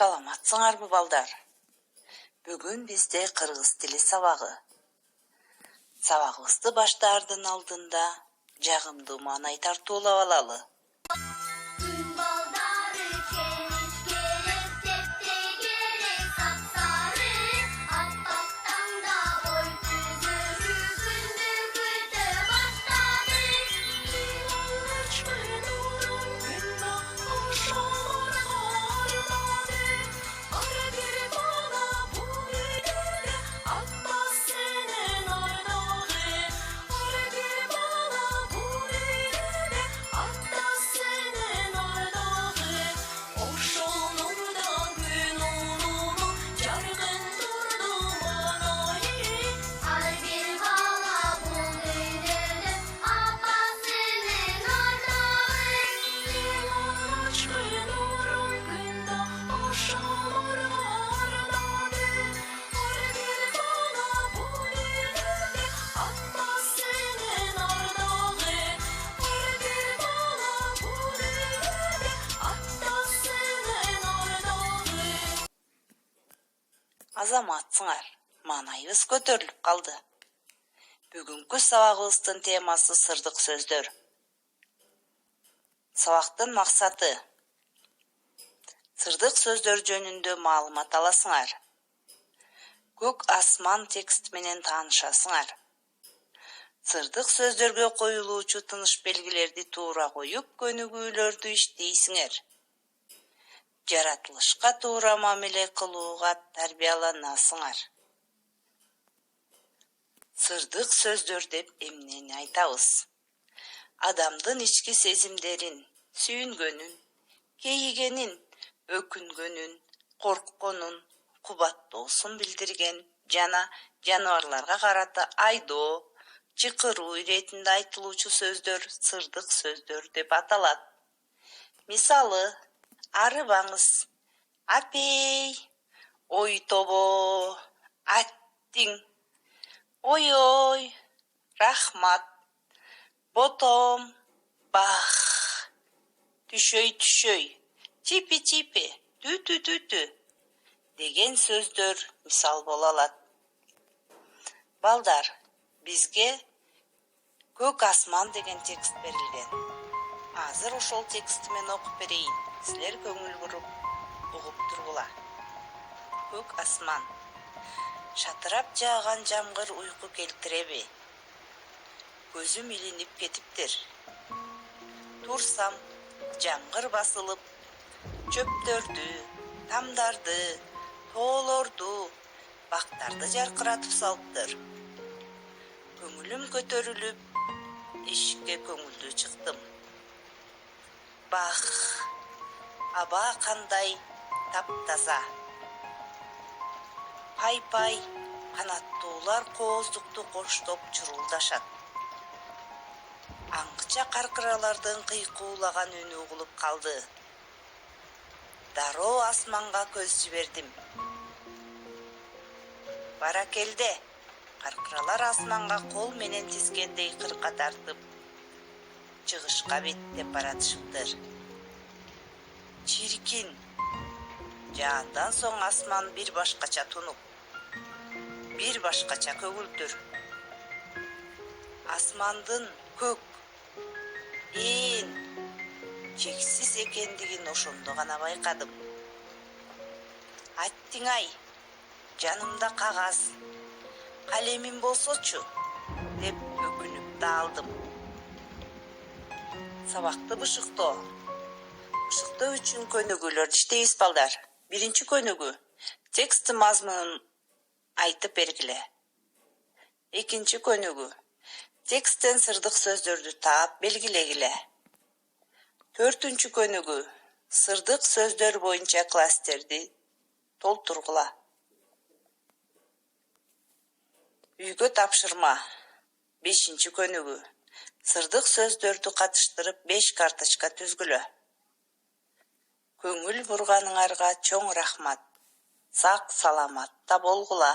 Саламатсыңарбы балдар? Бүгүн бизде кыргыз тили сабагы. Сабагыбызды баштаардын алдында жагымдуу маанай тартуулап алалы. Азаматсыңар, маанайыбыз көтөрүлүп калды. Бүгүнкү сабагыбыздын темасы сырдык сөздөр. Сабактын максаты сырдык сөздөр жөнүндө маалымат аласыңар. Көк асман текст менен таанышасыңар. Сырдык сөздөргө коюлуучу тыныш белгилерди туура коюп, көнүгүүлөрдү иштейсиңер. Жаратылышка туура мамиле кылууга тарбияланасыңар. Сырдык сөздөр деп эмнени айтабыз? Адамдын ички сезимдерин, сүйүнгөнүн, кейигенин, өкүнгөнүн, коркконун, кубаттоосун билдирген жана жаныбарларга карата айдоо, чыкыруу иретинде айтылуучу сөздөр сырдык сөздөр деп аталат. Мисалы, арыбаңыз, апей, ой тобо, аттиң, ой, рахмат, ботом, бах, түшөй, чипи, түтү деген сөздөр мисал боло алат. Балдар, бизге көк асман деген текст берилген. Азыр ошол текстти мен окуп берейин. Силер көңүл буруп, угуп тургула. Көк асман. Шатырап жааган жамгыр уйку келтиреби? Көзүм илинип кетиптир. Турсам, жамгыр басылып, чөптөрдү, тамдарды, тоолорду, бактарды жаркыратып салыптыр. Көңүлүм көтөрүлүп, эшикке көңүлдүү чыктым. Бах, аба кандай таптаза. Пай, канаттуулар кооздукту коштоп чурулдашат. Аңгыча каркыралардын кыйкуулаган үнү угулуп калды. Дароо асманга көз жибердим. Баракелде, каркыралар асманга кол менен тизгендей кырка тартып, чыгышка беттеп баратышыптыр. Чиркин, жаандан соң асман бир башкача тунуп, бир башкача көгүлтүр. Асмандын көк, чексиз экендигин ошондо гана байкадым. Аттиң-ай, жанымда кагаз, калемим болсочу, деп өкүнүп да алдым. Сабакты бышыктоо. Бышыктоо үчүн көнүгүүлөрдү иштейбиз балдар. Биринчи көнүгүү. Тексттин мазмунун айтып бергиле. Экинчи көнүгүү. Тексттен сырдык сөздөрдү таап белгилегиле. Төртүнчү көнүгүү. Сырдык сөздөр боюнча класстерди толтургула. Үйгө тапшырма. Бешинчи көнүгүү. Сырдык сөздөрдү катыштырып 5 карточка түзгүлө. Көңүл бурганыңарга чоң рахмат. Сак саламатта болгула.